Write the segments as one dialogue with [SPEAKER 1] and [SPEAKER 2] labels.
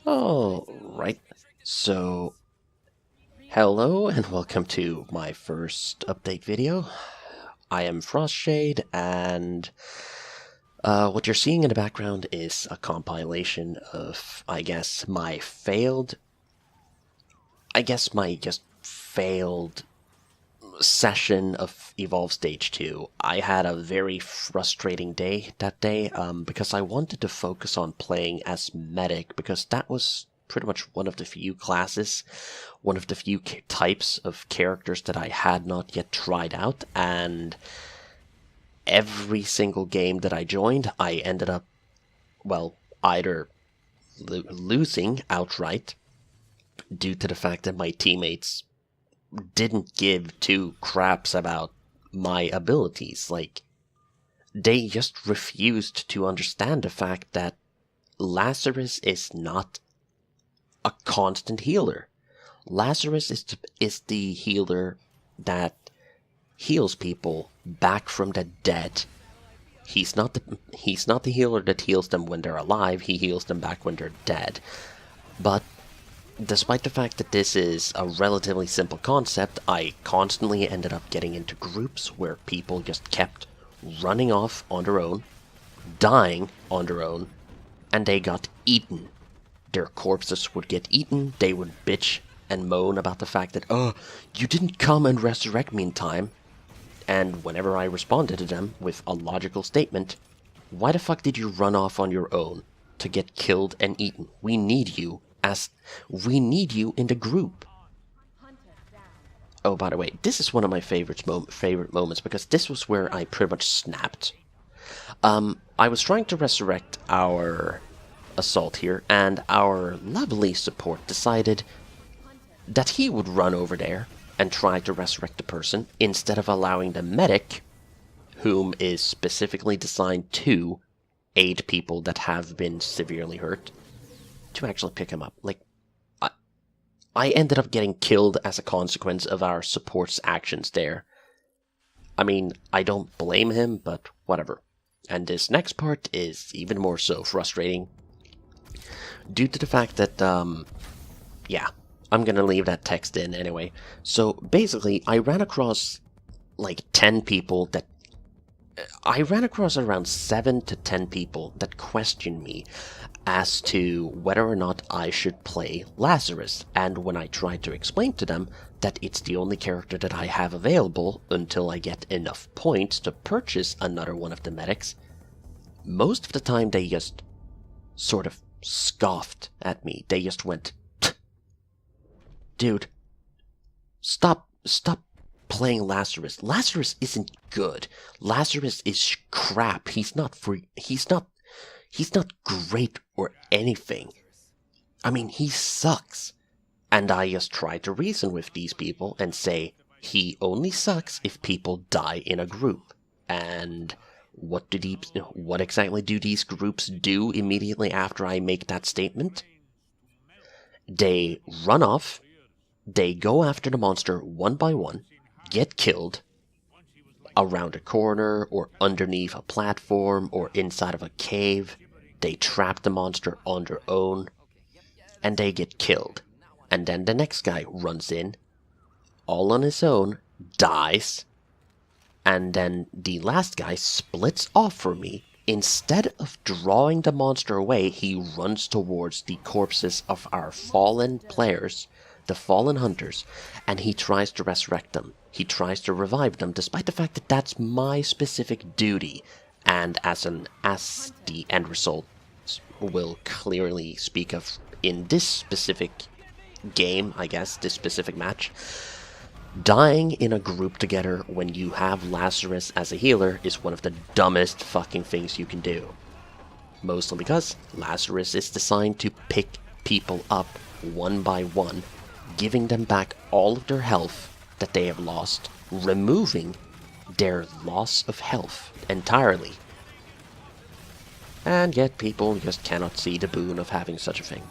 [SPEAKER 1] All right. So, hello and welcome to my first update video. I am Frostshade, and what you're seeing in the background is a compilation of, my just failed session of Evolve Stage 2. I had a very frustrating day that day because I wanted to focus on playing as Medic because that was pretty much one of the few classes, one of the few types of characters that I had not yet tried out, and every single game that I joined, I ended up, well, either losing outright due to the fact that my teammates didn't give two craps about my abilities. Like, they just refused to understand the fact that Lazarus is not a constant healer. Lazarus is the healer that heals people back from the dead. He's not the healer that heals them when they're alive. He heals them back when they're dead. But despite the fact that this is a relatively simple concept, I constantly ended up getting into groups where people just kept running off on their own, dying on their own, and they got eaten. Their corpses would get eaten, they would bitch and moan about the fact that, oh, you didn't come and resurrect me in time. And whenever I responded to them with a logical statement, why the fuck did you run off on your own to get killed and eaten? We need you in the group. Oh, by the way, this is one of my favorite moments because this was where I pretty much snapped. I was trying to resurrect our assault here, and our lovely support decided that he would run over there and try to resurrect the person instead of allowing the medic, whom is specifically designed to aid people that have been severely hurt, to actually pick him up. Like, I ended up getting killed as a consequence of our support's actions there. I mean, I don't blame him, but whatever. And this next part is even more so frustrating, due to the fact that, yeah, I'm gonna leave that text in anyway. So basically, I ran across like 10 people that I ran across around 7 to 10 people that questioned me as to whether or not I should play Lazarus, and when I tried to explain to them that it's the only character that I have available until I get enough points to purchase another one of the medics, most of the time they just sort of scoffed at me. They just went, dude, stop playing Lazarus. Lazarus isn't good. Lazarus is crap. He's not great or anything. I mean, he sucks. And I just try to reason with these people and say, he only sucks if people die in a group. And what exactly do these groups do immediately after I make that statement? They run off, they go after the monster one by one, get killed around a corner or underneath a platform or inside of a cave. They trap the monster on their own, and they get killed. And then the next guy runs in, all on his own, dies, and then the last guy splits off from me. Instead of drawing the monster away, he runs towards the corpses of our fallen players, the fallen hunters, and he tries to resurrect them. He tries to revive them, despite the fact that that's my specific duty. And as the end result will clearly speak of in this specific game, I guess, this specific match, dying in a group together when you have Lazarus as a healer is one of the dumbest fucking things you can do. Mostly because Lazarus is designed to pick people up one by one, giving them back all of their health that they have lost, removing their loss of health entirely. And yet people just cannot see the boon of having such a thing.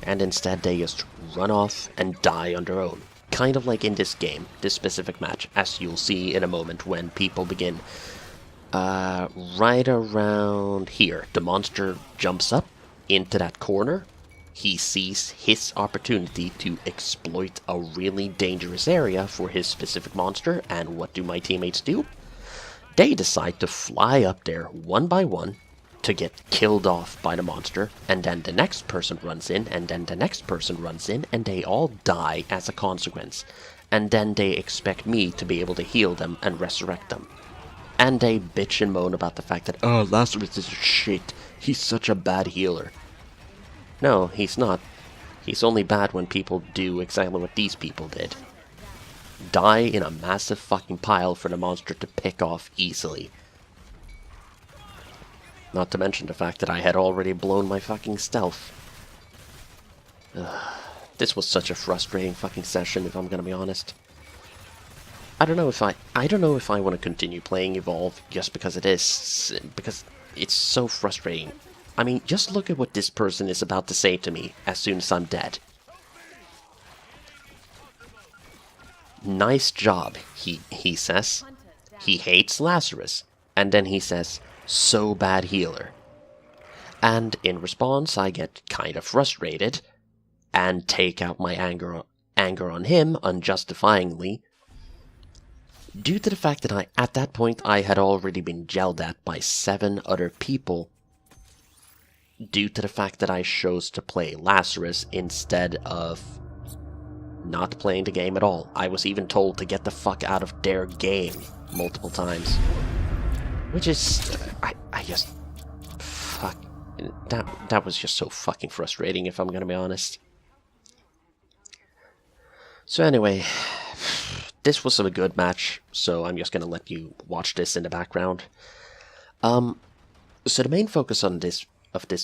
[SPEAKER 1] And instead they just run off and die on their own. Kind of like in this game, this specific match, as you'll see in a moment when people begin. Right around here, the monster jumps up into that corner, he sees his opportunity to exploit a really dangerous area for his specific monster, and what do my teammates do? They decide to fly up there one by one to get killed off by the monster, and then the next person runs in, and then the next person runs in, and they all die as a consequence. And then they expect me to be able to heal them and resurrect them. And they bitch and moan about the fact that, oh, Lazarus is shit, he's such a bad healer. No, he's not. He's only bad when people do exactly what these people did. Die in a massive fucking pile for the monster to pick off easily. Not to mention the fact that I had already blown my fucking stealth. This was such a frustrating fucking session, if I'm gonna be honest. I don't know if I want to continue playing Evolve just because because it's so frustrating. I mean, just look at what this person is about to say to me as soon as I'm dead. Nice job, he says. He hates Lazarus. And then he says, so bad healer. And in response, I get kind of frustrated and take out my anger on him unjustifiably, due to the fact that at that point I had already been yelled at by 7 other people due to the fact that I chose to play Lazarus instead of not playing the game at all. I was even told to get the fuck out of their game multiple times. Which is, I just, fuck, that was just so fucking frustrating, if I'm gonna be honest. So anyway, this was a good match, so I'm just gonna let you watch this in the background. So the main focus on this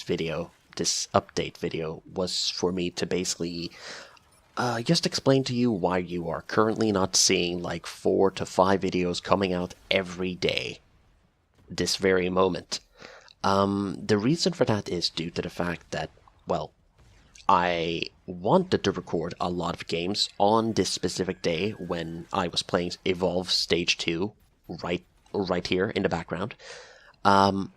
[SPEAKER 1] video, this update video, was for me to basically just explain to you why you are currently not seeing like 4 to 5 videos coming out every day this very moment. The reason for that is due to the fact that, well, I wanted to record a lot of games on this specific day when I was playing Evolve Stage 2, right here in the background. But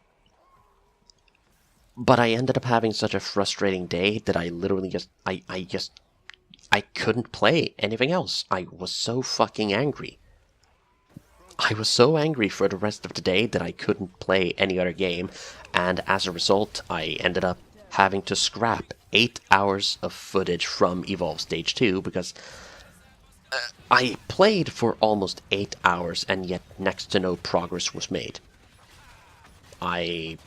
[SPEAKER 1] I ended up having such a frustrating day that I literally just, I couldn't play anything else. I was so fucking angry. I was so angry for the rest of the day that I couldn't play any other game, and as a result, I ended up having to scrap 8 hours of footage from Evolve Stage 2 because I played for almost 8 hours and yet next to no progress was made. It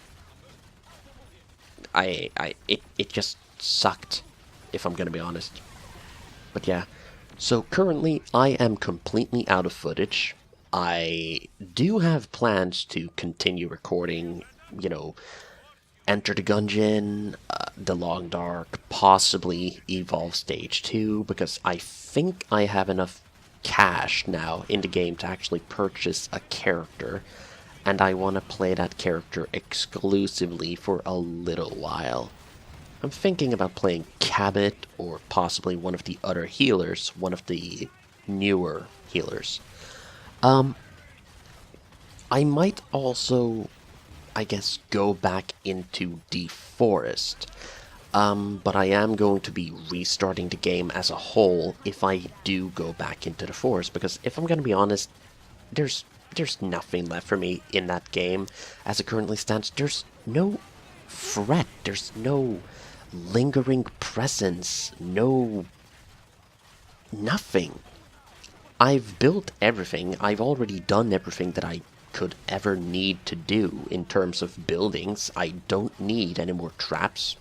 [SPEAKER 1] just sucked, if I'm gonna be honest. But yeah, so currently I am completely out of footage. I do have plans to continue recording, you know, Enter the Gungeon, The Long Dark, possibly Evolve Stage 2, because I think I have enough cash now in the game to actually purchase a character, and I want to play that character exclusively for a little while. I'm thinking about playing Cabot, or possibly one of the other healers, one of the newer healers. I might also, I guess, go back into the forest. But I am going to be restarting the game as a whole if I do go back into the forest, because if I'm going to be honest, there's nothing left for me in that game as it currently stands. There's no threat, there's no lingering presence, nothing. I've built everything, I've already done everything that I could ever need to do in terms of buildings. I don't need any more traps.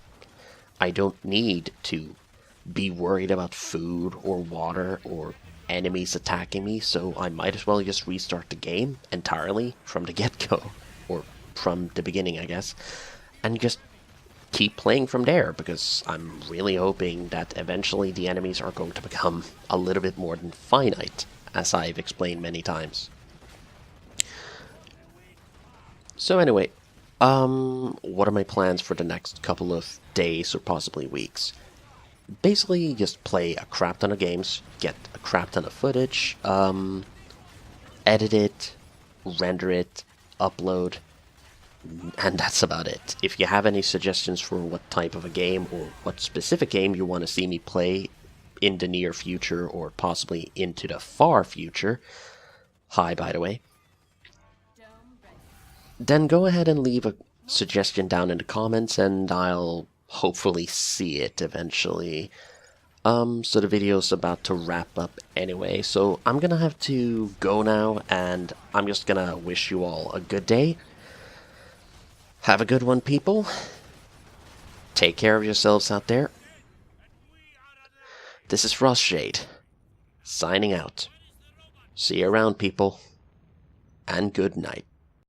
[SPEAKER 1] I don't need to be worried about food or water or enemies attacking me, so I might as well just restart the game entirely from the get-go, or from the beginning, I guess, and just keep playing from there, because I'm really hoping that eventually the enemies are going to become a little bit more than finite, as I've explained many times. So anyway, what are my plans for the next couple of days or possibly weeks? Basically, just play a crap ton of games, get a crap ton of footage, edit it, render it, upload, And that's about it. If you have any suggestions for what type of a game or what specific game you want to see me play in the near future or possibly into the far future, hi by the way, then go ahead and leave a suggestion down in the comments and I'll hopefully see it eventually. So the video's about to wrap up anyway, so I'm gonna have to go now, and I'm just gonna wish you all a good day. Have a good one, people. Take care of yourselves out there. This is Frostshade, signing out. See you around, people, and good night.